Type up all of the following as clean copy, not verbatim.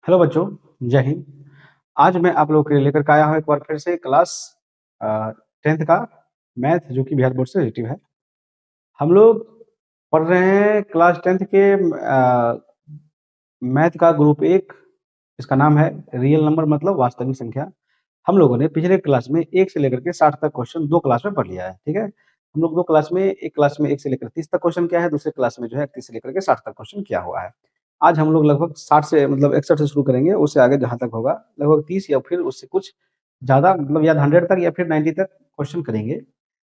Hello बच्चों, जय हिंद। आज मैं आप लोगों के लिए लेकर के आया हूँ एक बार फिर से क्लास 10th का मैथ, जो कि बिहार बोर्ड से रिलेटिव है। हम लोग पढ़ रहे हैं क्लास 10th के मैथ का ग्रुप एक, इसका नाम है रियल नंबर मतलब वास्तविक संख्या। हम लोगों ने पिछले क्लास में 1 से लेकर के 60 तक क्वेश्चन 2 क्लास में पढ़ लिया है, ठीक है। हम लोग 2 क्लास में, एक क्लास में 1 से लेकर 30 तक क्वेश्चन किया है, दूसरे क्लास में जो है 31 से लेकर के 60 तक क्वेश्चन किया हुआ है। आज हम लोग लगभग 60 से मतलब 61 से शुरू करेंगे, उससे आगे जहाँ तक होगा लगभग 30 या फिर उससे कुछ ज़्यादा मतलब या 100 तक या फिर 90 तक क्वेश्चन करेंगे।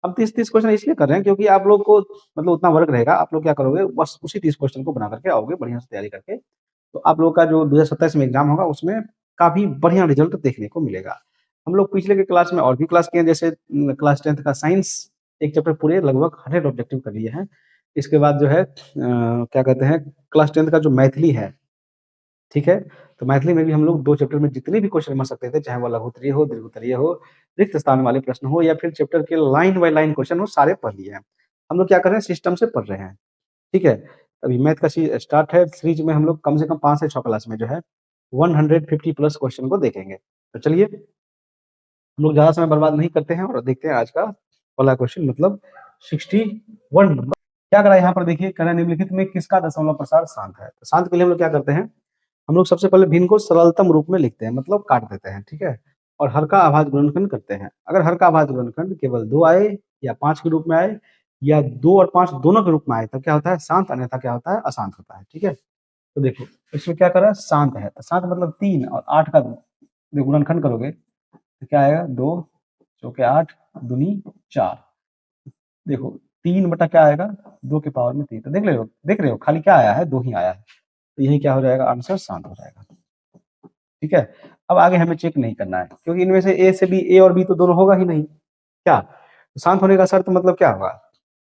हम 30-30 क्वेश्चन इसलिए कर रहे हैं क्योंकि आप लोग को मतलब उतना वर्क रहेगा, आप लोग क्या करोगे बस उसी 30 क्वेश्चन को बना करके आओगे बढ़िया से तैयारी करके। तो आप लोगों का जो 2027 में एग्जाम होगा उसमें काफ़ी बढ़िया रिजल्ट देखने को मिलेगा। हम लोग पिछले के क्लास में और भी क्लास किए हैं, जैसे क्लास 10th का साइंस एक चैप्टर पूरे लगभग 100 ऑब्जेक्टिव कर लिए हैं। इसके बाद जो है क्या कहते हैं, क्लास 10th का जो मैथिली है, ठीक है? तो मैथिली में भी हम लोग 2 चैप्टर में जितने भी क्वेश्चन बन सकते थे, चाहे वो लघुत्तरीय हो, दीर्घोत्तरीय हो, रिक्त स्थान वाले प्रश्न हो या फिर चैप्टर के लाइन बाय लाइन क्वेश्चन हो, सारे पढ़ लिए हैं। हम लोग क्या कर रहे हैं, सिस्टम से पढ़ रहे हैं, ठीक है? अभी मैथ का स्टार्ट है, सीरीज में हम लोग कम से कम 5 से 6 क्लास में जो है 150 प्लस क्वेश्चन को देखेंगे। तो चलिए, हम लोग ज़्यादा समय बर्बाद नहीं करते हैं और देखते हैं आज का पहला क्वेश्चन मतलब 61 नंबर। क्या करा है यहाँ पर देखिए, कह रहा है निम्नलिखित में किसका दशमलव प्रसार शांत है। तो शांत के लिए हम लोग क्या करते हैं, हम लोग सबसे पहले भिन्न को सरलतम रूप में लिखते हैं, मतलब काट देते हैं, ठीक है? और हर का आभाज्य गुणनखंड करते हैं। अगर हर का आभाज्य गुणनखंड केवल 2 आए या 5 के रूप में आए या 2 और 5 दोनों के रूप में आए तब क्या होता है, शांत, अन्यथा क्या होता है, अशांत होता है, ठीक है? तो देखो इसमें क्या करा है, शांत है, तो शांत मतलब 3 और 8 का गुणनखंड करोगे तो क्या आएगा, 2 चौके 8 दूनी 4। देखो 3 बटा क्या आएगा, 2 के पावर में 3। तो देख रहे हो खाली क्या आया है, 2 ही आया है। तो यही क्या हो जाएगा, आंसर शांत हो जाएगा, ठीक है। अब आगे हमें चेक नहीं करना है क्योंकि इनमें से ए से बी, ए और बी तो दोनों होगा ही नहीं, क्या? तो शांत होने का शर्त मतलब क्या होगा,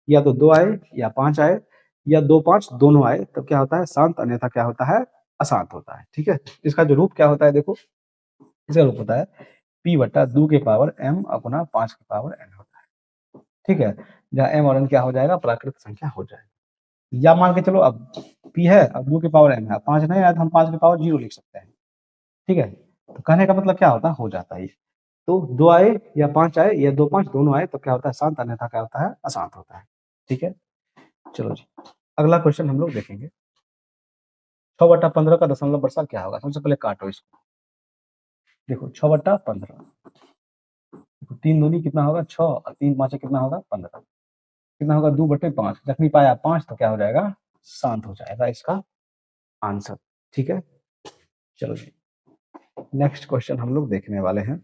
या तो 2 आए या 5 आए या 2 5 दोनों आए तब क्या होता है, शांत, अन्यथा क्या होता है, अशांत होता है, ठीक है। इसका जो रूप क्या होता है, देखो इसका रूप होता है p बटा 2 के पावर m अपना 5 के पावर n होता है, ठीक है। जहाँ m और n क्या हो जाएगा, प्राकृत संख्या हो जाएगा। या मान के चलो अब p है, अब 2 के पावर m है, 5 नहीं आया तो हम 5 के पावर 0 लिख सकते हैं, ठीक है। तो कहने का मतलब क्या होता है, हो जाता है ये। तो 2 आए या 5 आए या 2 5 दोनों आए तो क्या होता है, शांत, अन्यथा क्या होता है, अशांत होता है, ठीक है। चलो जी, अगला क्वेश्चन हम लोग देखेंगे। 6/15 का दशमलव प्रसार क्या होगा। सबसे पहले काटो इसको, देखो 6/15, 3 दूनी कितना होगा 6 और 3 5 कितना होगा 15, कितना होगा 2/5। जखनी पाया 5 तो क्या हो जाएगा, शांत हो जाएगा इसका आंसर, ठीक है। चलो जी, नेक्स्ट क्वेश्चन हम लोग देखने वाले हैं।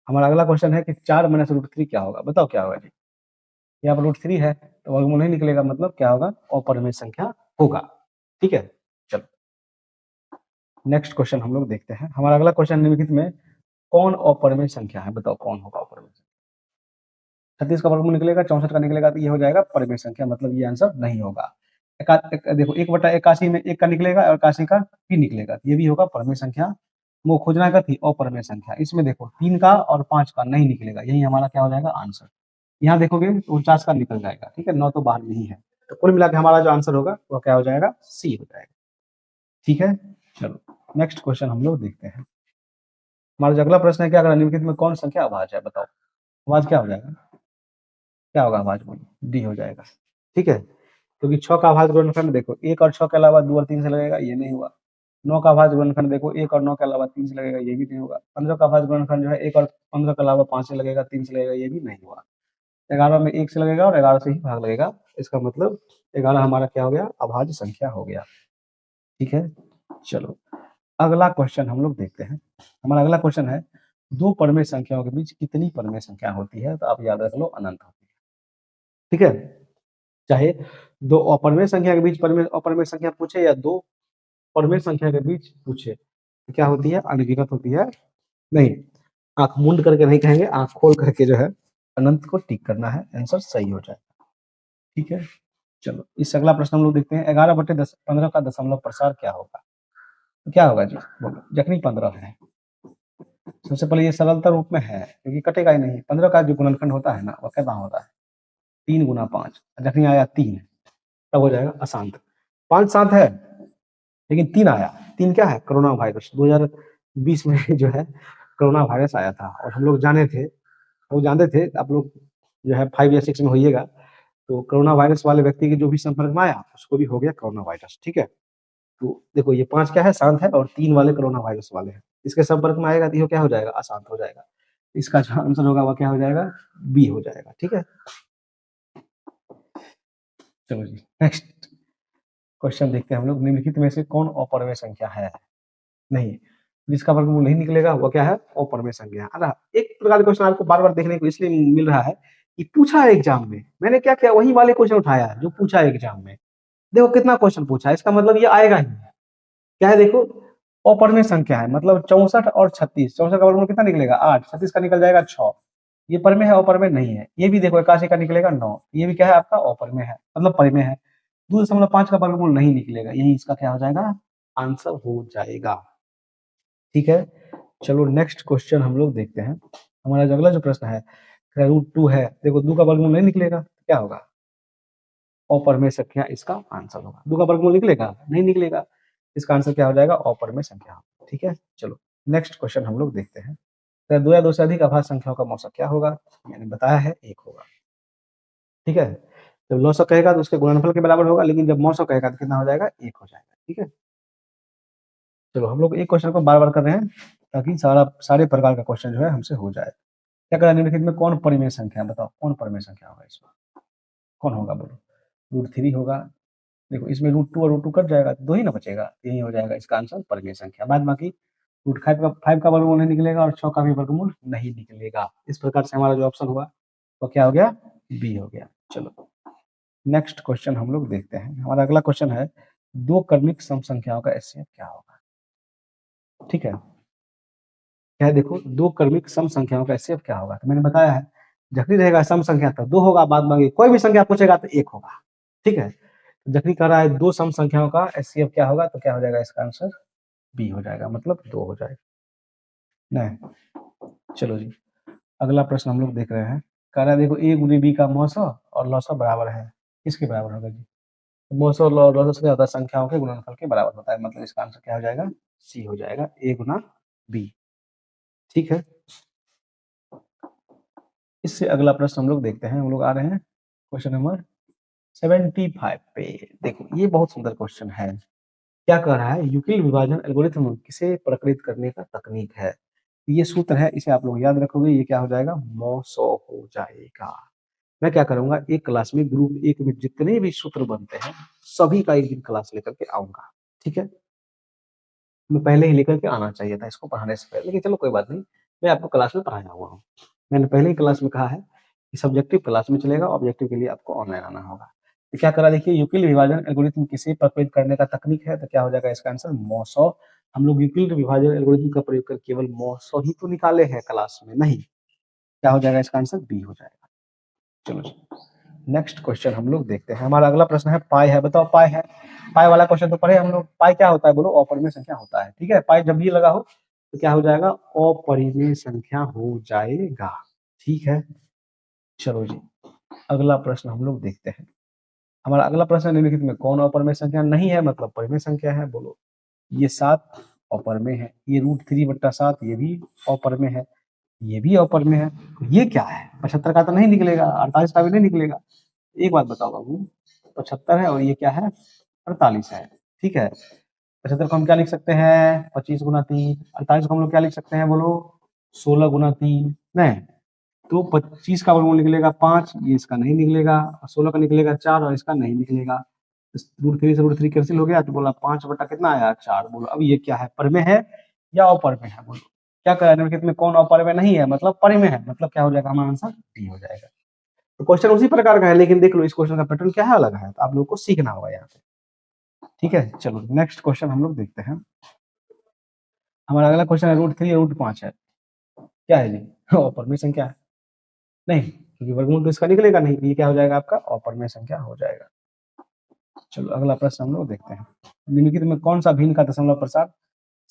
हमारा अगला क्वेश्चन है कि 4 माइनस रूट 3 क्या होगा, बताओ क्या होगा जी। यहाँ पर रूट 3 है तो वर्गमूल नहीं निकलेगा, मतलब क्या होगा, अपरिमेय संख्या होगा, ठीक है। चलो नेक्स्ट क्वेश्चन हम लोग देखते हैं। हमारा अगला क्वेश्चन निम्नलिखित में कौन अपरिमेय संख्या है, बताओ कौन होगा अपरिमेय संख्या। 36 का वर्गमूल निकलेगा, 64 का निकलेगा तो ये हो जाएगा परिमेय संख्या, मतलब ये आंसर नहीं होगा। देखो 1/81 में 1 का निकलेगा और 81 का भी निकलेगा, ये भी होगा परिमेय संख्या। वो खोजना का थी अपरिमेय संख्या, इसमें देखो 3 का और 5 का नहीं निकलेगा, यही हमारा क्या हो जाएगा आंसर। यहाँ देखोगे 49 का निकल जाएगा, ठीक है, 9 तो बाहर नहीं है। तो कुल मिला के हमारा जो आंसर होगा वो क्या हो जाएगा, सी हो जाएगा, ठीक है। चलो नेक्स्ट क्वेश्चन हम लोग देखते हैं। हमारा जो अगला प्रश्न है, क्या अगर निम्नलिखित में कौन संख्या अभाज्य है, बताओ अभाज्य क्या हो जाएगा, क्या होगा अभाज्य, बोलो डी हो जाएगा, ठीक है। क्योंकि 6 का अभाज्य गुणनखंड देखो 1 और 6 के अलावा 2 और 3 से लगेगा, ये नहीं हुआ। 9 का अभाज्य गुणनखंड देखो 1 और 9 के अलावा 3 से लगेगा, ये भी नहीं होगा। 15 का अभाज्य गुणनखंड जो है 1 और 15 के अलावा 5 से लगेगा, 3 से लगेगा, ये भी नहीं हुआ। 11 में 1 से लगेगा और 11 से ही भाग लगेगा, इसका मतलब 11 हमारा क्या हो गया, अभाज्य संख्या हो गया, ठीक है। चलो अगला क्वेश्चन हम लोग देखते हैं। हमारा अगला क्वेश्चन है, दो परमेय संख्याओं के बीच कितनी परमेय संख्या होती है, तो आप याद रख लो अनंत होती है, ठीक है। चाहे दो अपरमेय संख्या के बीच परमेय अपरमेय संख्या पूछे या दो परमेय संख्या के बीच पूछे, तो क्या होती है, अनगिनत होती है। नहीं, आंख मूंद करके नहीं कहेंगे, आंख खोल करके जो है अनंत को टिक करना है, आंसर सही हो जाएगा, ठीक है। चलो इस अगला प्रश्न हम लोग देखते हैं। 11/15 का दशमलव प्रसार क्या होगा, तो क्या होगा जी, बोलो। जखनी 15 है, सबसे पहले ये सरलता रूप में है क्योंकि कटेगा ही नहीं। 15 का जो गुणनखंड होता है ना, वो कितना होता है, 3 गुना 5। जखनी आया 3 तब हो जाएगा अशांत। 5 शांत है लेकिन 3 आया 3 क्या है? Corona virus. 2020 में जो है कोरोना वायरस आया था और हम लोग जानते थे, आप लोग जो है 5 या 6 में होइएगा, तो कोरोना वायरस वाले व्यक्ति के जो भी संपर्क में आया, उसको भी हो गया कोरोना वायरस, ठीक है? तो देखो ये 5 क्या है? शांत है और 3 वाले कोरोना वायरस वाले हैं। इसके संपर्क में आएगा तो ये क्या हो जाएगा? अशांत हो जाएगा। इसका जो आंसर होगा वो क्या हो जाएगा? बी हो जाएगा, ठीक है? चलो जी, नेक्स्ट क्वेश्चन देखते हैं हम लोग। निम्नलिखित में से कौन अपरिमेय संख्या है? नहीं, जिसका वर्गमूल नहीं निकलेगा वो क्या है? अपरिमेय संख्या। अरे एक प्रकार का क्वेश्चन आपको बार-बार देखने को इसलिए मिल रहा है कि पूछा है एग्जाम में। मैंने क्या किया? वही वाले क्वेश्चन उठाया है जो पूछा है एग्जाम में। देखो कितना क्वेश्चन पूछा है, इसका मतलब ये आएगा ही। क्या है देखो? अपरिमेय संख्या है, मतलब 64 और 36। 64 का वर्गमूल कितना निकलेगा? 8। 36 का निकल जाएगा 6। ये परिमेय है, अपरिमेय नहीं है। ये भी देखो 81 का निकलेगा 9। ये भी क्या है आपका? अपरिमेय है, मतलब परिमेय है। 2.5 का वर्गमूल नहीं निकलेगा, यही इसका क्या हो जाएगा? आंसर हो जाएगा, ठीक है? चलो नेक्स्ट क्वेश्चन हम लोग देखते हैं। हमारा जो अगला जो प्रश्न है, √2 है। देखो 2 का वर्गमूल नहीं निकलेगा, क्या होगा? अपरिमेय संख्या इसका आंसर होगा। 2 का वर्गमूल निकलेगा? नहीं निकलेगा। इसका आंसर क्या हो जाएगा? अपरिमेय संख्या, ठीक है? चलो नेक्स्ट क्वेश्चन हम लोग देखते हैं। 2 या 2 से अधिक अभाज्य संख्याओं का मौसा क्या होगा? मैंने बताया है 1 होगा, ठीक है? जब लॉसक कहेगा तो उसके गुणनफल के बराबर होगा, लेकिन जब मौसक कहेगा तो कितना हो जाएगा? 1 हो जाएगा, ठीक है? चलो हम लोग एक क्वेश्चन को बार-बार कर रहे हैं ताकि सारे प्रकार का क्वेश्चन जो है हमसे हो जाए। क्या करा? निम्नलिखित में कौन परिमेय संख्या है? बताओ कौन परिमेय संख्या होगा इसमें? कौन होगा बोलो? √3 होगा। देखो इसमें √2 और √2 कट जाएगा तो 2 ही ना बचेगा, यही हो जाएगा इसका आंसर परिमेय संख्या। बाद बाकी √5 का वर्गमूल नहीं निकलेगा और 6 का भी वर्गमूल नहीं निकलेगा। इस प्रकार से हमारा जो ऑप्शन हुआ वो क्या हो गया? बी हो गया। चलो नेक्स्ट क्वेश्चन हम लोग देखते हैं। हमारा अगला क्वेश्चन है 2 क्रमिक सम संख्याओं का एचसीएफ क्या होगा? ठीक है, क्या है देखो 2 क्रमिक सम संख्याओं का एचसीएफ क्या होगा? तो मैंने बताया है जखनी रहेगा सम संख्या तो 2 होगा, बाद बाकी कोई भी संख्या पूछेगा तो 1 होगा, ठीक है? जखनी कह रहा है 2 सम संख्याओं का एचसीएफ क्या होगा, तो क्या हो जाएगा इसका आंसर? बी हो जाएगा, मतलब 2 हो जाएगा। नहीं, चलो जी अगला प्रश्न हम लोग देख रहे हैं। कह रहा है देखो a गुनी b का मौसा और लौसा बराबर है, किसके बराबर होगा जी? मौसा और लौसा से ज्यादा संख्याओं के गुणनफल के बराबर होता है, मतलब इसका आंसर क्या हो जाएगा? सी हो जाएगा, a गुना b, ठीक है? इससे अगला प्रश्न हम लोग देखते हैं। हम लोग आ रहे हैं क्वेश्चन नंबर 75 पे। देखो ये बहुत सुंदर क्वेश्चन है। क्या कह रहा है? यूक्लिड विभाजन एल्गोरिथम किसे प्रकटित करने का तकनीक है? ये सूत्र है, इसे आप लोग याद रखोगे, ये क्या हो जाएगा? मॉसो हो जाएगा। मैं क्या करूंगा, एक क्लास में ग्रुप 1 में जितने भी सूत्र बनते हैं सभी का एक दिन क्लास लेकर के आऊंगा, ठीक है? मैं पहले ही लेकर के आना चाहिए था इसको पढ़ाने से पहले, लेकिन चलो कोई बात नहीं, मैं आपको क्लास में पढ़ाया हुआ हूँ। मैंने पहले ही क्लास में कहा है कि सब्जेक्टिव क्लास में चलेगा, ऑब्जेक्टिव के लिए आपको ऑनलाइन आना होगा। तो क्या करा देखिए, यूक्लिड विभाजन एल्गोरिथम किसे प्रकटित करने का तकनीक है, तो क्या हो जाएगा इसका आंसर? मॉसो। हम लोग यूक्लिड विभाजन एल्गोरिथम का प्रयोग कर केवल मॉसो ही तो निकाले हैं क्लास में, नहीं। क्या हो जाएगा इसका आंसर? बी हो जाएगा। चलो नेक्स्ट क्वेश्चन हम लोग देखते हैं। हमारा अगला प्रश्न है पाई है। बताओ पाई है, पाई वाला क्वेश्चन तो पढ़े हम लोग। पाई क्या होता है बोलो? अपरिमेय संख्या होता है, ठीक है? पाई जब भी लगा हो तो क्या हो जाएगा? अपरिमेय संख्या हो जाएगा, ठीक है? चलो जी अगला प्रश्न हम लोग देखते हैं। हमारा अगला प्रश्न निम्नलिखित में कौन अपरिमेय संख्या नहीं है, मतलब परिमेय संख्या है? बोलो। ये 7 अपरिमेय है, ये √3/7 ये भी अपरिमेय है, ये भी अपरिमेय है। ये क्या है? 75 का तो नहीं निकलेगा, 48 का भी नहीं निकलेगा। एक बात बताओ बाबू, 75 है और ये क्या है? 48 है, ठीक है? 75 को हम क्या लिख सकते हैं? 25 गुना 3। 48 को हम लोग क्या लिख सकते हैं बोलो? 16 गुना 3। नहीं, तो 25 का वर्गमूल निकलेगा 5, ये इसका नहीं निकलेगा। 16 का निकलेगा 4 और इसका नहीं निकलेगा। √3 से √3 कैंसिल हो गया तो बोला 5 बटा कितना आया? 4। बोलो अब ये क्या है? परिमेय है या अपरिमेय है? बोलो क्या कह रहा है? में कौन अपरिमेय नहीं है, मतलब परिमेय है, मतलब क्या हो जाएगा हमारा आंसर? डी हो जाएगा। तो क्वेश्चन उसी प्रकार का है, लेकिन देख लो इस क्वेश्चन का पैटर्न क्या है, अलग है, तो आप लोगों को सीखना होगा यहाँ पे, ठीक है? चलो नेक्स्ट क्वेश्चन हम लोग देखते हैं। हमारा अगला क्वेश्चन है √3 और √5 है। क्या है जी? अपरिमेय संख्या है? नहीं, क्योंकि वर्गमूल तो इसका निकलेगा नहीं, ये क्या हो जाएगा आपका? अपरिमेय संख्या हो जाएगा। चलो अगला प्रश्न हम लोग देखते हैं। निम्नलिखित में कौन सा भिन्न का दशमलव प्रसार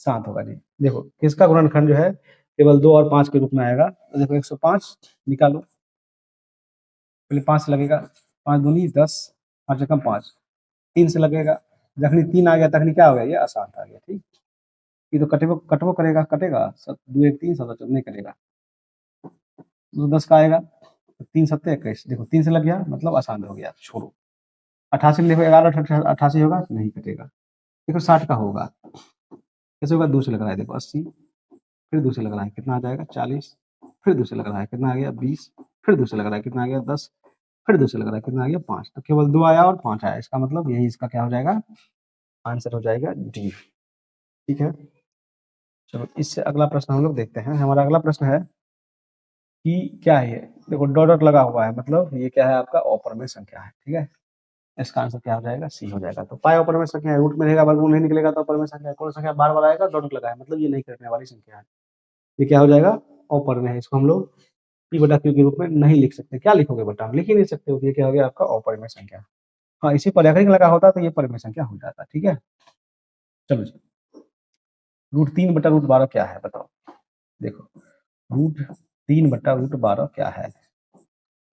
7 होगा जी? देखो किसका गुणनखंड जो है केवल 2 और 5 के रूप में आएगा, तो देखो 105 निकालो, पहले 5 से लगेगा, 5 दूनी 10, 5 एकम 5, 3 से लगेगा, जखनी 3 आ गया तखनी क्या हो गया, ये अशांत आ गया। ठीक, ये तो कटबो कटबो करेगा, कटेगा, 2 1 3 7 नहीं कटेगा, तो 10 का आएगा, 3 7 21, देखो 3 से लग गया मतलब अशांत हो गया, छोड़ो। 88 में देखो 11 88 होगा, नहीं कटेगा। देखो 60 का होगा, कैसे होगा, 2 से लग रहा है, देखो 80, फिर 2 से लग रहा है, कितना आ जाएगा 40, फिर 2 से लग रहा है, कितना आ गया 20, फिर 2 से लग रहा है, कितना आ गया 10, फिर 2 से लग रहा है, कितना आ गया 5, तो केवल 2 आया और 5 आया, इसका मतलब यही इसका क्या हो जाएगा, आंसर हो जाएगा डी। ठीक है, चलो इससे अगला प्रश्न हम लोग देखते हैं। हमारा अगला प्रश्न है कि क्या है ये, देखो डॉट डॉट लगा हुआ है, मतलब ये क्या है आपका अपरमेय संख्या है। ठीक है, इसका आंसर क्या हो जाएगा, सी हो जाएगा। तो पाई अपरमेय संख्या है, रूट में रहेगा, वर्गमूल नहीं निकलेगा तो अपरमेय संख्या है। कौन संख्या बार बार आएगा, डॉट डॉट लगा है, मतलब ये नहीं कटने वाली संख्या है, ये क्या हो जाएगा, अपरमेय है। इसको हम लोग पी बटा क्यू के रूप में नहीं लिख सकते। क्या लिखोगे बेटा, लिख ही नहीं सकते हो, ये क्या हो गया आपका अपरमेय संख्या। हाँ, इसी पर रेखा लगा होता तो ये परिमेय संख्या हो जाता। ठीक है, चलो जी, रूट 3 बटा रूट 12 क्या है बताओ। देखो रूट 3 बटा रूट 12 क्या है,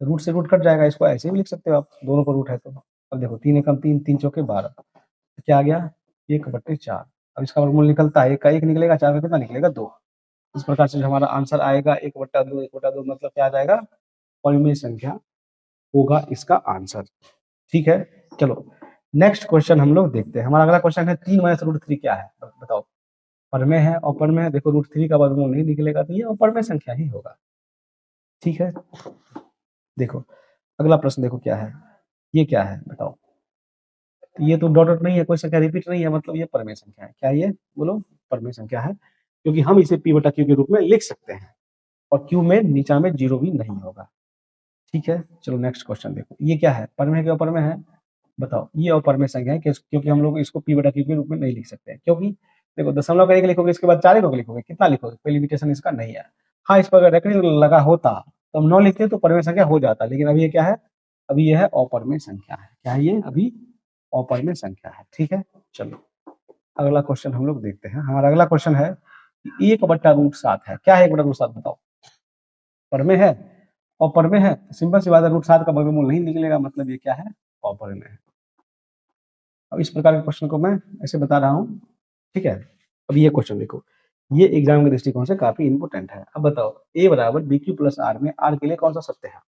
रूट से रूट कट जाएगा, इसको ऐसे भी लिख सकते हो आप, दोनों पर रूट है तो। अब देखो 3 एकम 3, 3 चौके 12, तो क्या आ गया 1/4। अब इसका वर्गमूल निकलता है, 1 का 1 निकलेगा, 4 का कितना निकलेगा 2। इस प्रकार से जो हमारा आंसर आएगा 1/2, 1/2 मतलब क्या आ जाएगा, परिमेय संख्या होगा इसका आंसर। ठीक है, चलो नेक्स्ट क्वेश्चन हम लोग देखते हैं। हमारा अगला क्वेश्चन है 3 माइनस रूट 3 क्या है बताओ। परमेय है, अपरमेय है, देखो रूट 3 का वर्गमूल नहीं निकलेगा तो ये अपरमेय संख्या ही होगा। ठीक है, देखो अगला प्रश्न देखो क्या है, ये क्या है बताओ। ये तो डॉट डॉट नहीं है, कोई संख्या रिपीट नहीं है, मतलब ये परमेय संख्या है। क्या ये बोलो, परमेय संख्या है, क्योंकि हम इसे पी बटा क्यू के रूप में लिख सकते हैं, और क्यू में नीचा में जीरो भी नहीं होगा। ठीक है, चलो नेक्स्ट क्वेश्चन देखो, ये क्या है, परमेय के अपरमेय है, बताओ। ये अपरमेय संख्या है क्योंकि हम लोग इसको पी बटा क्यू के रूप में नहीं लिख सकते, क्योंकि देखो दशमलव का 1 लिखोगे, इसके बाद 4 को लिखोगे, कितना लिखोगे, कोई लिमिटेशन इसका नहीं है। हाँ, इस पर अगर रेखा लगा होता तो हम 9 लिखते तो परमेय संख्या हो जाता, लेकिन अभी ये क्या है, अभी ये है अपरमेय संख्या है। क्या है ये, अभी अपरमेय संख्या है। ठीक है, चलो अगला क्वेश्चन हम लोग देखते हैं। हमारा अगला क्वेश्चन है 1/√7 है। क्या है 1/√7 बताओ, परमेय है, अपरमेय है, सिंपल सी बात है, √7 का वर्गमूल नहीं निकलेगा, मतलब ये क्या है, अपरमेय है। अब इस प्रकार के क्वेश्चन को मैं ऐसे बता रहा हूँ। ठीक है, अब ये क्वेश्चन देखो, ये एग्जाम के दृष्टिकोण से काफी इंपोर्टेंट है। अब बताओ a बराबर बी क्यू प्लस आर में r के लिए कौन सा सत्य है।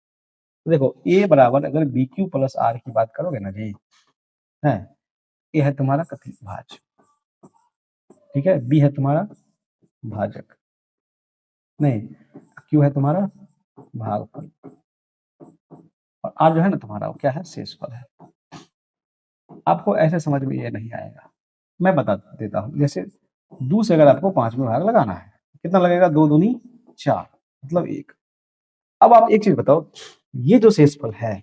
तो देखो a बराबर अगर बी क्यू प्लस आर की बात करोगे ना जी, है ये है तुम्हारा कथित भाज्य, ठीक है, b है तुम्हारा भाजक, नहीं q है तुम्हारा भागफल, और r जो है ना तुम्हारा वो क्या है, शेषफल है। आपको ऐसे समझ में ये नहीं आएगा, मैं बता देता हूँ। जैसे 2 से अगर आपको 5 में भाग लगाना है, कितना लगेगा, 2 दूनी 4 मतलब 1। अब आप एक चीज बताओ, ये जो शेषफल है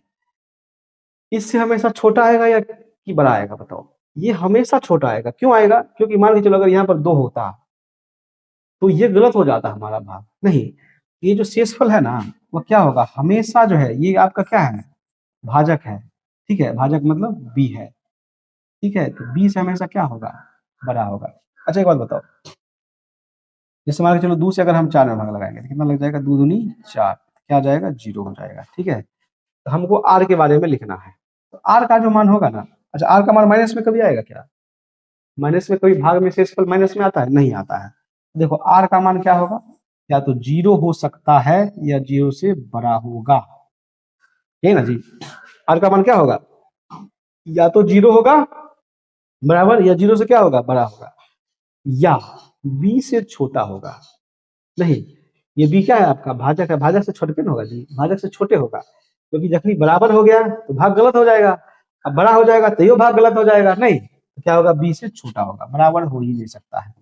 इससे हमेशा छोटा आएगा या कि बड़ा आएगा बताओ। ये हमेशा छोटा आएगा, क्यों आएगा, क्योंकि मान के चलो अगर यहाँ पर 2 होता तो ये गलत हो जाता हमारा भाग, नहीं, ये जो शेषफल है ना वो क्या होगा, हमेशा जो है ये आपका क्या है, भाजक है। ठीक है, भाजक मतलब b है। ठीक है, तो b से हमेशा क्या होगा, बड़ा होगा। अच्छा एक बात बताओ, जैसे मान के चलो 2 से अगर हम 4 में भाग लगाएंगे तो कितना लग जाएगा, 2 दूनी 4, क्या आ जाएगा, 0 हो जाएगा। ठीक है, तो हमको r के बारे में लिखना है, तो r का जो मान होगा ना, अच्छा r का मान माइनस में कभी आएगा क्या, माइनस में कभी भाग में शेषफल माइनस में आता है, नहीं आता है। देखो r का मान क्या होगा, या तो 0 हो सकता है या 0 से बड़ा होगा, है ना जी। r का मान क्या होगा, या तो 0 होगा बराबर, या 0 से क्या होगा, बड़ा होगा, या b से छोटा होगा। नहीं, ये b क्या है आपका, भाजक है, भाजक से छोटे होगा जी, भाजक से छोटे होगा, क्योंकि जब बराबर हो गया तो भाग गलत हो जाएगा, अब बड़ा हो जाएगा तो ये भाग गलत हो जाएगा, नहीं तो क्या होगा, b से छोटा होगा, बराबर हो ही नहीं सकता है।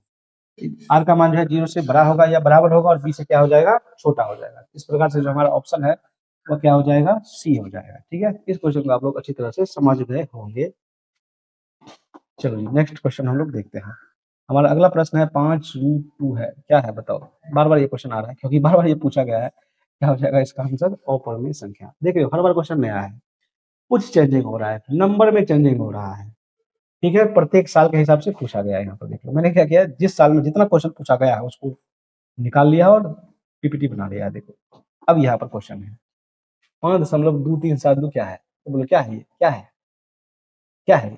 r का मान जो है 0 से बड़ा होगा या बराबर होगा, और b से क्या हो जाएगा, छोटा हो जाएगा। इस प्रकार से जो हमारा ऑप्शन है वो क्या हो जाएगा, सी हो जाएगा। ठीक है, इस क्वेश्चन को आप लोग अच्छी तरह से समझ गए होंगे। चलो नेक्स्ट क्वेश्चन हम लोग देखते हैं। हमारा अगला प्रश्न है 5√2 है, क्या है बताओ। बार बार ये क्वेश्चन आ रहा है क्योंकि बार बार ये पूछा गया है। क्या हो जाएगा इसका आंसर, अपरमेय संख्या। देख रहे हो हर बार क्वेश्चन नया है, कुछ चेंजिंग हो रहा है, नंबर में चेंजिंग हो रहा है। ठीक है, प्रत्येक साल के हिसाब से पूछा गया है। यहाँ पर देख लो मैंने क्या किया, जिस साल में जितना क्वेश्चन पूछा गया है उसको निकाल लिया और पीपीटी बना लिया है। देखो अब यहाँ पर क्वेश्चन है 5.237 क्या है, तो बोलो क्या है ये, क्या है, क्या है,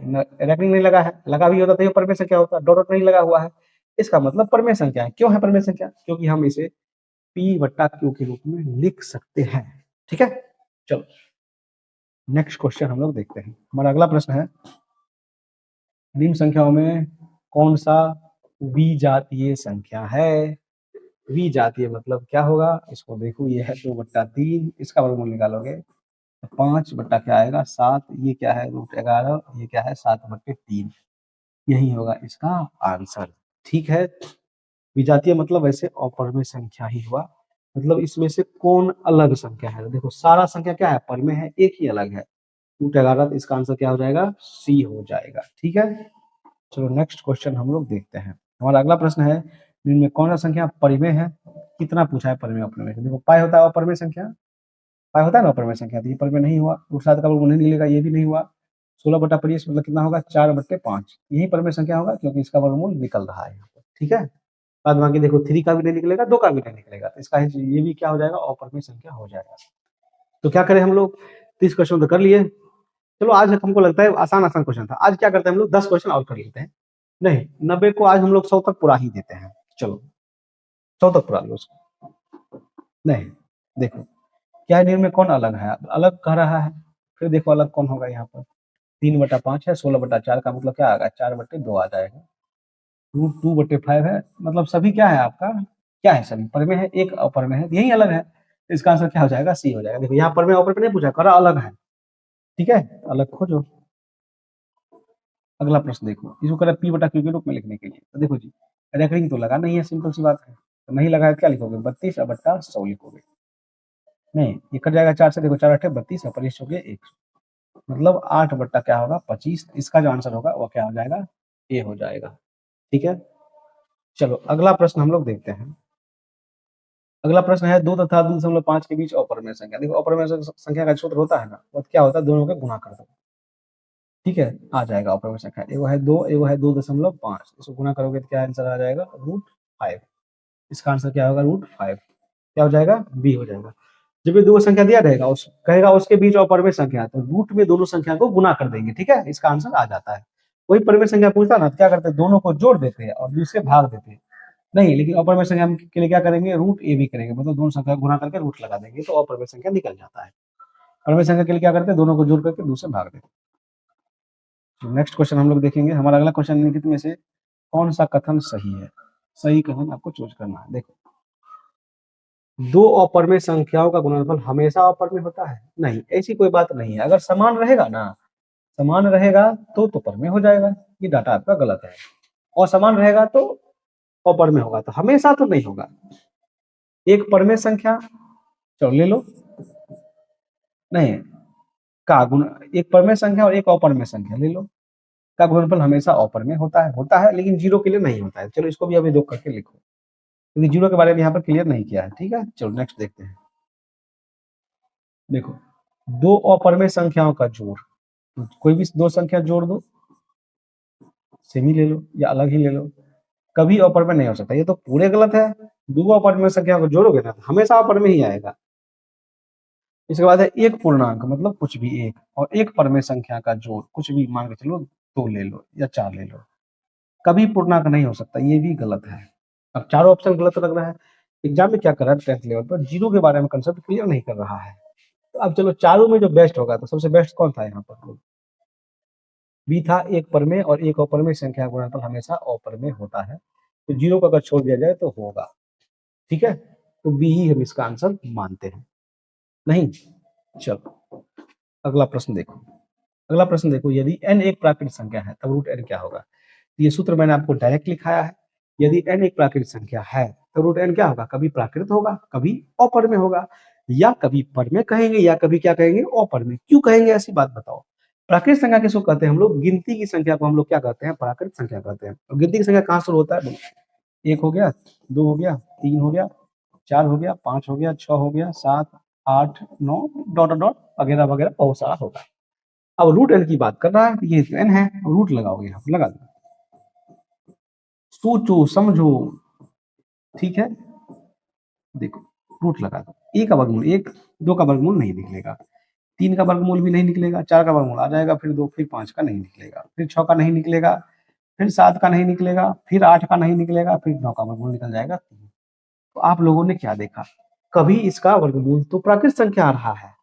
रेकरिंग नहीं लगा है, लगा भी होता तो ये परमेय संख्या होता, डॉट डॉट नहीं लगा हुआ है, इसका मतलब परमेय संख्या है। क्यों है परमेय संख्या? क्योंकि हम इसे P बट्टा Q के रूप में लिख सकते हैं। ठीक है, चलो नेक्स्ट क्वेश्चन हम लोग देखते हैं। हमारा अगला प्रश्न है, निम्न संख्याओं में कौन सा विजातीय संख्या है? विजातीय मतलब क्या होगा, इसको देखो, ये है 2/3, इसका वर्गमूल निकालोगे 5 बट्टा क्या आएगा 7, ये क्या है √11, ये क्या है 7/3, यही होगा इसका आंसर। ठीक है, विजातीय मतलब वैसे अपरमेय संख्या ही हुआ, मतलब इसमें से कौन अलग संख्या है। देखो सारा संख्या क्या है, परमेय है, एक ही अलग है, √11, तो इसका आंसर क्या हो जाएगा, सी हो जाएगा। ठीक है, चलो नेक्स्ट क्वेश्चन हम लोग देखते हैं। हमारा अगला प्रश्न है, इनमें कौन सा संख्या परिमेय है? कितना पूछा है परिमेय अपरिमेय। देखो पाई होता है अपरिमेय संख्या, पाई होता है ना अपरिमेय संख्या, तो ये परिमेय नहीं हुआ, √7 का वर्गमूल नहीं मिलेगा, ये भी नहीं हुआ। 16/25 मतलब कितना होगा, 4/5, यही परिमेय संख्या होगा क्योंकि इसका वर्गमूल निकल रहा है यहाँ पर। ठीक है, बाद बाकी देखो 3 का भी नहीं निकलेगा, 2 का भी नहीं निकलेगा, तो इसका ये भी क्या हो जाएगा, अपरिमेय संख्या हो जाएगा। तो क्या करें हम लोग, 30 क्वेश्चन तो कर लिए। चलो आज हमको लगता है आसान आसान क्वेश्चन था, आज क्या करते हैं हम लोग 10 क्वेश्चन और कर लेते हैं। नहीं 90 को आज हम लोग 100 तक पूरा ही देते हैं। चलो 100 तक पूरा लो उसको। नहीं देखो क्या है, निम्न में कौन अलग है, अलग कह रहा है, फिर देखो अलग कौन होगा यहाँ पर। 3/5 है, 16/4 का मतलब क्या आएगा, 4/2 आ जाएगा। √2/5 है, मतलब सभी क्या है आपका, क्या है सभी परमेय है, एक अपरमेय है, यही अलग है, इसका आंसर क्या हो जाएगा, सी हो जाएगा। देखो यहाँ परमेय अपरमेय नहीं पूछा, करा अलग है। ठीक है, अलग खोजो। अगला प्रश्न देखो, इसको करा P/Q के रूप में लिखने के लिए, तो देखो जी रेकरिंग तो लगा नहीं है, सिंपल सी बात है, तो नहीं लगा है क्या लिखोगे, 32/100 लिखोगे। नहीं ये कट जाएगा 4 से, देखो 4×8 = 32, अपरिश हो गया 1, मतलब 8 बट्टा क्या होगा 25, इसका जो आंसर होगा वो क्या हो जाएगा, ए हो जाएगा। ठीक है, चलो अगला प्रश्न हम लोग देखते हैं। अगला प्रश्न है 2 तथा 2.5 के बीच अपरमेय संख्या। देखो अपरमेय संख्या का सूत्र होता है ना, वो क्या होता है, दोनों का गुणा कर दो। ठीक है, आ जाएगा अपरमेय संख्या, एगो है 2, एगो है 2.5, इसको गुणा करोगे तो क्या आंसर आ जाएगा, √5, इसका आंसर क्या होगा, √5, क्या हो जाएगा, बी हो जाएगा। जब ये दो संख्या दिया रहेगा, उस कहेगा उसके बीच अपरमेय संख्या, तो रूट में दोनों संख्या को गुना कर देंगे। ठीक है, इसका आंसर आ जाता है। वही परमेय संख्या पूछता ना, तो क्या करते हैं, दोनों को जोड़ देते हैं और दूसरे भाग देते हैं। नहीं, लेकिन अपरमेय संख्या के लिए क्या करेंगे, √a भी करेंगे, मतलब दोनों संख्या गुना करके रूट लगा देंगे, तो अपरमेय संख्या निकल जाता है। परमेय संख्या के लिए क्या करते हैं, दोनों को जोड़ करके दूसरे भाग देते हैं। नेक्स्ट क्वेश्चन हम लोग देखेंगे। हमारा अगला क्वेश्चन निम्नलिखित में से कौन सा कथन सही है, सही कथन आपको चूज करना है। देखो, दो अपरमेय संख्याओं का गुणनफल हमेशा अपरमेय होता है? नहीं, ऐसी कोई बात नहीं है। अगर समान रहेगा ना, समान रहेगा तो परमेय हो जाएगा, ये डाटा आपका गलत है। और समान रहेगा तो अपरमेय होगा, तो हमेशा तो नहीं होगा। एक परमेय संख्या, चलो ले लो, नहीं का गुण, एक परमेय संख्या और एक अपरमेय संख्या ले लो, का गुणनफल हमेशा अपरमेय होता है, लेकिन जीरो के लिए नहीं होता है। चलो इसको भी अभी दो करके लिखो, क्योंकि जीरो के बारे में यहाँ पर क्लियर नहीं किया है। ठीक है, चलो नेक्स्ट देखते हैं। देखो, दो अपरमेय संख्याओं का जोड़, कोई भी दो संख्या जोड़ दो, सेमी ले लो या अलग ही ले लो, कभी अपरमेय नहीं हो सकता, ये तो पूरे गलत है। दो अपरमेय संख्या को जोड़ोगे ना, तो हमेशा अपरमेय ही आएगा। इसके बाद है एक पूर्णांक, मतलब कुछ भी एक, और एक परमेय संख्या का जोड़, कुछ भी मान के चलो 2 ले लो या 4 ले लो, कभी पूर्णांक नहीं हो सकता, ये भी गलत है। अब चारों ऑप्शन गलत लग रहा है। एग्जाम में क्या कर रहा है, 10th लेवल पर जीरो के बारे में कंसेप्ट क्लियर नहीं कर रहा है। तो अब चलो चारों में जो बेस्ट होगा, तो सबसे बेस्ट कौन था यहाँ पर, बी था, एक परमेय और एक अपरमेय संख्या का गुणनफल हमेशा अपरमेय होता है, तो जीरो को अगर छोड़ दिया जाए तो होगा। ठीक है, तो बी ही हम इसका आंसर मानते हैं। नहीं, चलो अगला प्रश्न देखो। अगला प्रश्न देखो, यदि n एक प्राकृतिक संख्या है तब √n क्या होगा। ये सूत्र मैंने आपको डायरेक्ट लिखाया है। यदि n एक प्राकृतिक संख्या है तो √n क्या होगा, कभी प्राकृत होगा, कभी अपरमेय होगा, या कभी परमेय कहेंगे, या कभी क्या कहेंगे, अपरमेय। क्यों कहेंगे ऐसी बात बताओ। प्राकृतिक संख्या किसको कहते हैं हम लोग, गिनती की संख्या को हम लोग क्या कहते हैं, प्राकृतिक संख्या कहते हैं। और गिनती की संख्या कहाँ शुरू होता है, 1 हो गया, 2 हो गया, 3 हो गया, 4 हो गया, 5 हो गया, 6 हो गया, 7, 8, 9 डॉट डॉट वगैरह वगैरह बहुत सारा होगा। अब √n की बात कर रहा है, ये n है, रूट लगाओगे, यहाँ लगा दो, सोचो समझो। ठीक है, देखो रूट लगा दो, 1 का वर्गमूल 1, 2 का वर्गमूल नहीं निकलेगा, 3 का वर्गमूल भी नहीं निकलेगा, 4 का वर्गमूल आ जाएगा, फिर 2, फिर 5 का नहीं निकलेगा, फिर 6 का नहीं निकलेगा, फिर 7 का नहीं निकलेगा, फिर 8 का नहीं निकलेगा, फिर 9 का वर्गमूल निकल जाएगा 3। तो आप लोगों ने क्या देखा, कभी इसका वर्गमूल तो प्राकृत संख्या आ रहा है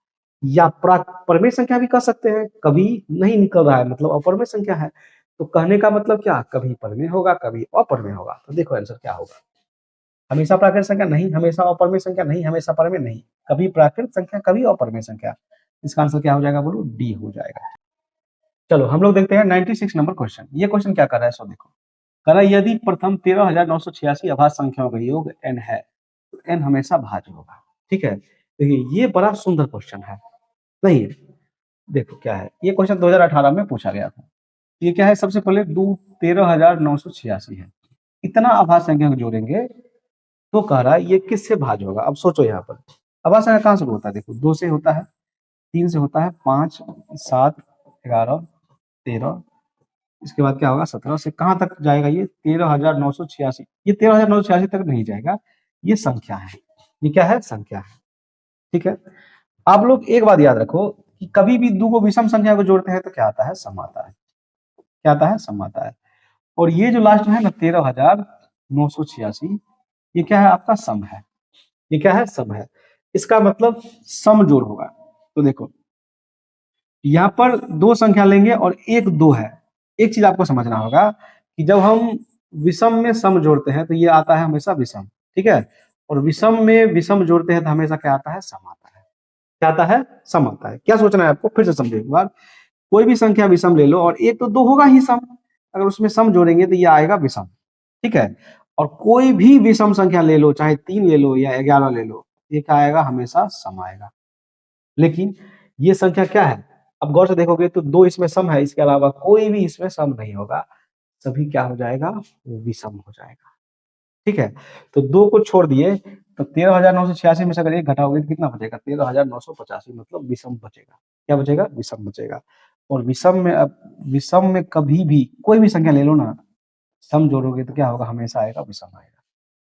या परमेय संख्या भी कह सकते हैं, कभी नहीं निकल रहा है मतलब अपरमेय संख्या है। तो कहने का मतलब क्या, कभी परमेय होगा कभी अपरमेय होगा। तो देखो आंसर क्या होगा, हमेशा प्राकृत संख्या नहीं, हमेशा अपरमेय संख्या नहीं, हमेशा परमेय नहीं, कभी प्राकृत संख्या कभी अपरमेय संख्या। इसका आंसर क्या हो जाएगा बोलो, डी हो जाएगा। चलो हम लोग देखते हैं 96 नंबर क्वेश्चन। ये क्वेश्चन क्या कर रहा है, सो देखो कर रहा है यदि प्रथम 13,986 अभाज्य संख्याओं का योग n है तो n हमेशा भाज्य होगा। ठीक है, देखिए ये बड़ा सुंदर क्वेश्चन है। नहीं देखो क्या है, ये क्वेश्चन 2018 में पूछा गया था। ये क्या है, सबसे पहले 13,986 है, इतना अभाज्य संख्या को जोड़ेंगे तो कह रहा है ये किससे भाज्य होगा। अब सोचो यहाँ पर अभाज्य संख्या कहाँ से होता है, देखो 2 से होता है, 3 से होता है, 5, 7, 11, 13, इसके बाद क्या होगा 17 से कहाँ तक जाएगा, ये 13,986। ये 13,986 तक नहीं जाएगा, ये संख्या है, ये क्या है, संख्या है। ठीक है, आप लोग एक बात याद रखो कि कभी भी दो को विषम संख्या को जोड़ते हैं तो क्या आता है, सम आता है। क्या आता है, सम आता है। और ये जो लास्ट है ना 13,986, ये क्या है, आपका सम है। ये क्या है, सम है। इसका मतलब सम जोड़ होगा। तो देखो यहाँ पर दो संख्या लेंगे और एक दो है। एक चीज आपको समझना होगा कि जब हम विषम में सम जोड़ते हैं तो ये आता है हमेशा विषम। ठीक है, और विषम में विषम जोड़ते हैं तो हमेशा क्या आता है, सम आता है। क्या आता है, सम आता है। क्या सोचना है आपको, फिर से समझो एक बार। कोई भी संख्या विषम ले लो और एक तो दो होगा ही सम, अगर उसमें सम जोड़ेंगे तो ये आएगा विषम। ठीक है, और कोई भी विषम संख्या ले लो, चाहे 3 ले लो या 11 ले लो, ये क्या आएगा, हमेशा सम आएगा। लेकिन ये संख्या क्या है, अब गौर से देखोगे तो 2 इसमें सम है, इसके अलावा कोई भी इसमें सम नहीं होगा, सभी क्या हो जाएगा, विषम हो जाएगा। ठीक है, तो 2 को छोड़ दिए तो 13,986 में से अगर एक घटाओगे तो कितना बचेगा, 13,985, मतलब विषम बचेगा। क्या बचेगा, विषम बचेगा। और विषम में, अब विषम में कभी भी कोई भी संख्या ले लो ना, सम जोड़ोगे तो क्या होगा, हमेशा आएगा विषम आएगा।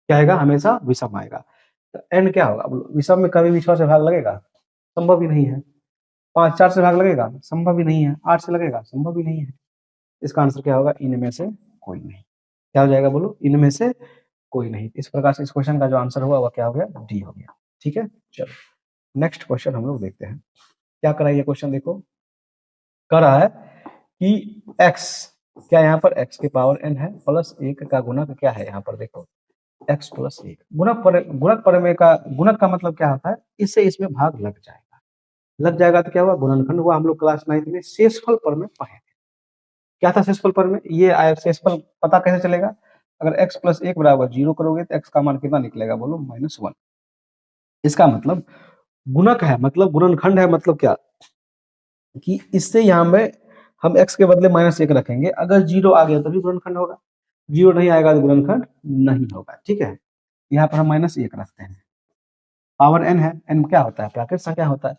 क्या आएगा, हमेशा विषम आएगा। तो एंड क्या होगा, विषम में कभी भी 6 से भाग लगेगा, संभव ही नहीं है। 5 4 से भाग लगेगा, संभव ही नहीं है। 8 से लगेगा, संभव ही नहीं है। इसका आंसर क्या होगा, इनमें से कोई नहीं। क्या हो जाएगा बोलो, इनमें से कोई नहीं। इस प्रकार से इस क्वेश्चन का जो आंसर हुआ वह क्या हो गया, डी हो गया। ठीक है, चलो नेक्स्ट क्वेश्चन हम लोग देखते हैं। क्या कर रहा है ये क्वेश्चन, देखो कर रहा है कि x, क्या यहाँ पर x के पावर n है, प्लस 1 का गुणक क्या है, यहाँ पर देखो x प्लस 1। गुणक परमेय का, गुणक का मतलब क्या होता है, इससे इसमें भाग लग जाएगा। लग जाएगा तो क्या हुआ, गुणनखंड हुआ। हम लोग क्लास 9 में शेषफल परमेय पढ़े थे। क्या था शेषफल परमेय, ये आया शेषफल पता कैसे चलेगा, अगर x प्लस 1 बराबर 0 करोगे तो x का मान कितना निकलेगा बोलो, -1। इसका मतलब गुणक है, मतलब गुणनखंड है, मतलब क्या कि इससे यहाँ में हम x के बदले -1 रखेंगे, अगर 0 आ गया तभी गुणनखंड होगा, 0 नहीं आएगा तो गुणनखंड नहीं होगा। ठीक है, यहाँ पर हम -1 रखते हैं। पावर n है, n क्या होता है, प्राकृत संख्या होता है।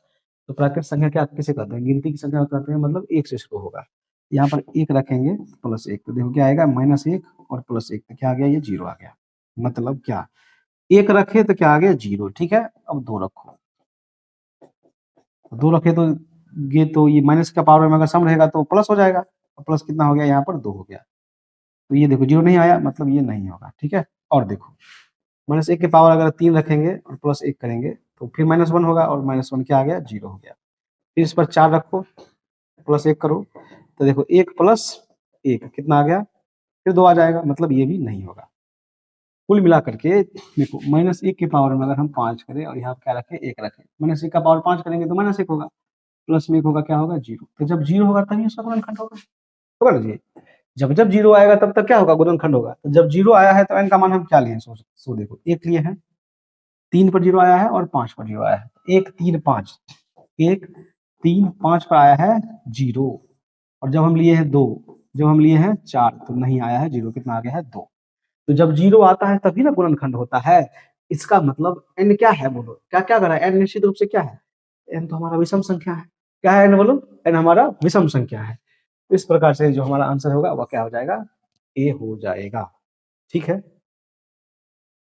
तो प्राकृत संख्या क्या किसे कहते हैं, गिनती की संख्या कहते हैं, मतलब 1 से शुरू होगा। यहाँ पर 1 रखेंगे प्लस 1, तो देखो क्या आएगा, -1 और प्लस 1, तो क्या आ गया, ये 0 आ गया। मतलब क्या, 1 रखे तो क्या आ गया, 0। ठीक है, अब 2 रखो, 2 रखे तो ये माइनस का पावर में अगर सम रहेगा तो प्लस हो जाएगा। प्लस कितना हो गया, यहाँ पर 2 हो गया। तो ये देखो 0 नहीं आया, मतलब ये नहीं होगा। ठीक है, और देखो -1 के पावर अगर 3 रखेंगे और प्लस 1 करेंगे तो फिर -1 होगा, और -1 क्या आ गया, 0 हो गया। फिर इस पर 4 रखो, प्लस 1 करो, तो देखो 1 प्लस 1 कितना आ गया, फिर 2 आ जाएगा, मतलब ये भी नहीं होगा। कुल मिला करके देखो -1 के पावर में अगर हम 5 करें और यहाँ क्या रखें, 1 रखें, -1 का पावर 5 करेंगे तो -1 होगा, प्लस में 1 होगा, क्या होगा, 0। तो जब 0 होगा तभी उसका गुणनखंड होगा। होगा ना जी, जब जब 0 आएगा तब तक क्या होगा, गुणनखंड होगा। तो जब 0 आया है तो n का मान हम क्या लिए, सो देखो 1 लिए हैं, 3 पर 0 आया है और 5 पर 0 आया है। 1 3 5, 1 3 5 पर आया है 0, और जब हम लिए हैं 2, जब हम लिए हैं 4 तो नहीं आया है 0, कितना आ गया है, 2। तो जब 0 आता है तभी ना गुणनखंड होता है। इसका मतलब n क्या है बोलो, क्या क्या कर रहा है, n निश्चित रूप से क्या है, n तो हमारा विषम संख्या है। क्या है n बोलो, n हमारा विषम संख्या है। इस प्रकार से जो हमारा आंसर होगा वह क्या हो जाएगा, ए हो जाएगा। ठीक है,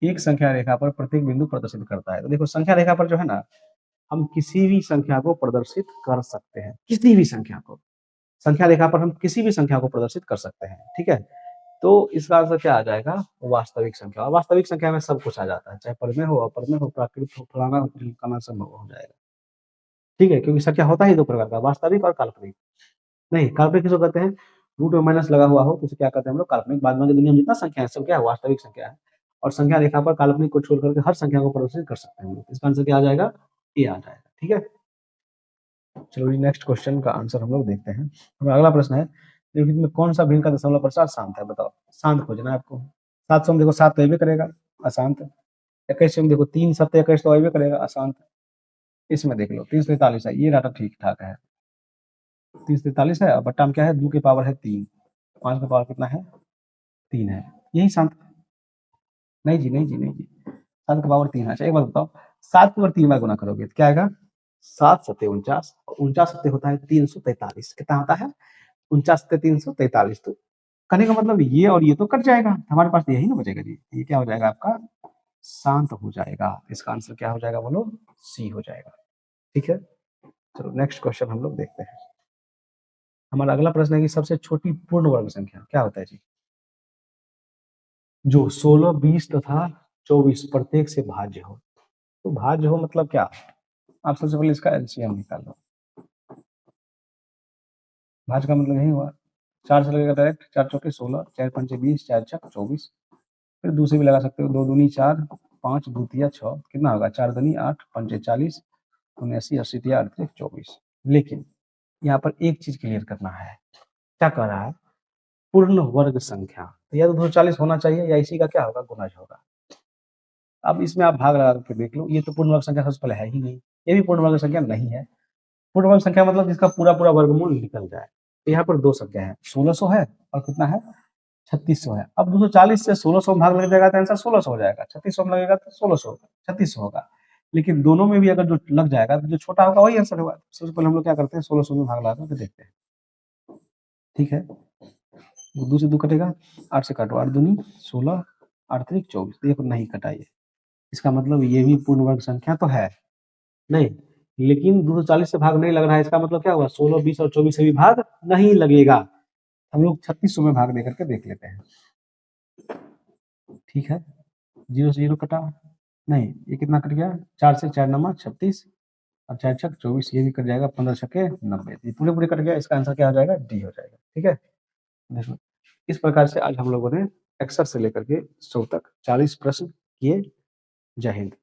एक संख्या रेखा पर प्रत्येक बिंदु प्रदर्शित करता है। तो देखो संख्या रेखा पर जो है ना, हम किसी भी संख्या को प्रदर्शित कर सकते हैं, किसी भी संख्या को। संख्या रेखा पर हम किसी भी संख्या को प्रदर्शित कर सकते हैं, ठीक है। तो इसका आंसर क्या आ जाएगा, वास्तविक संख्या। और वास्तविक संख्या में सब कुछ आ जाता है, चाहे परमेय हो, अपरमेय हो, प्राकृत हो, फलाना हो, ढिमकाना, सब हो जाएगा, ठीक है। क्योंकि संख्या होता ही दो प्रकार का, वास्तविक और काल्पनिक। नहीं, काल्पनिक किसको कहते हैं, रूट में माइनस लगा हुआ हो तो उसे क्या कहते हैं हम लोग, काल्पनिक। बाद में दुनिया में जितना संख्या है सब क्या है, वास्तविक संख्या है। और संख्या रेखा पर काल्पनिक को छोड़ करके हर संख्या को प्रदर्शित कर सकते हैं हम लोग। इसका आंसर क्या आ जाएगा, ए आ जाएगा, ठीक है। चलो नेक्स्ट क्वेश्चन का आंसर हम लोग देखते हैं। हमारा अगला प्रश्न है, निम्नलिखित में कौन सा भिन्न का दशमलव प्रसार शांत है, बताओ। शांत खोजना है आपको। 700 में देखो 7 तो अबे करेगा, अशांत। 21 में देखो 3 7 21 तो अबे करेगा, अशांत। इसमें देख लो 343 है, ये डाटा ठीक ठाक है। 343 है और बट्टा में क्या है, 2 की पावर है 3, 5 का पावर कितना है, 3 है, यही शांत। नहीं जी, नहीं जी, नहीं जी, 7 का पावर 3 है। अच्छा एक बात बताओ, 7 को अगर 3 बार गुना करोगे तो क्या आएगा, 7 सत्ते 49, 49 सत्ते होता है 343, कितना होता है 49 सत्ते 343। तो कहने का मतलब ये और ये तो कट जाएगा, हमारे पास तो यही ना बचेगा जी। ये क्या हो जाएगा आपका, शांत हो जाएगा। इसका आंसर क्या हो जाएगा बोलो, सी हो जाएगा, ठीक है। चलो नेक्स्ट क्वेश्चन हम लोग देखते हैं। हमारा अगला प्रश्न है कि सबसे छोटी पूर्ण वर्ग संख्या क्या होता है जी, जो 16 20 तथा 24 प्रत्येक से भाज्य हो। तो भाज्य हो मतलब क्या, आप सबसे पहले इसका एलसीएम निकाल लो। भाज्य का मतलब यही हुआ, 4 से लगेगा डायरेक्ट, 4 चौके 16, 4 पंचे 20, 4 छक 24। फिर दूसरे भी लगा सकते हो, 2 दूनी 4, 5 दूतिया 6, कितना होगा, 4 दूनी 8, पंचे 40, 79 80 तिया 38 24। लेकिन यहाँ पर एक चीज क्लियर करना है, क्या कह रहा है, पूर्ण वर्ग संख्या। तो या तो 240 होना चाहिए या इसी का क्या होगा, गुणज होगा। अब इसमें आप भाग लगा के देख लो, ये तो पूर्ण वर्ग संख्या सबसे पहले है ही नहीं, ये भी पूर्ण वर्ग संख्या नहीं है। पूर्ण वर्ग संख्या मतलब जिसका पूरा पूरा वर्गमूल निकल जाए। तो यहाँ पर दो संख्या है, 1600 है और कितना है, 3600 है। अब 240 से 1600 भाग लग जाएगा तो आंसर 1600 हो जाएगा, 3600 में लगेगा तो 1600 3600 होगा। लेकिन दोनों में भी अगर जो लग जाएगा तो जो छोटा होगा वही आंसर होगा। सबसे पहले हम लोग क्या करते हैं, 1600 में भाग लगा करके देखते हैं, ठीक है। 2 से 2 कटेगा, 8 से काटो, 8 दूनी 16, 8 त्रिक 24, देखो नहीं कटाइए। इसका मतलब ये भी पूर्ण वर्ग संख्या तो है नहीं, लेकिन 240 से भाग नहीं लग रहा है। इसका मतलब क्या हुआ, 16 20 और 24 से भी भाग नहीं लगेगा। हम लोग 3600 में भाग दे करके देख लेते हैं, ठीक है। 0 से 0 कटा, नहीं ये कितना कट गया, 4 से 4 नमा 36 और 4 छक 24, ये भी कट जाएगा, 15 छके 90, ये पूरे पूरे कट गया। इसका आंसर क्या हो जाएगा, डी हो जाएगा, ठीक है। देखो इस प्रकार से आज हम लोगों ने अक्षर से लेकर के 100 तक 40 प्रश्न किए। जय हिंद।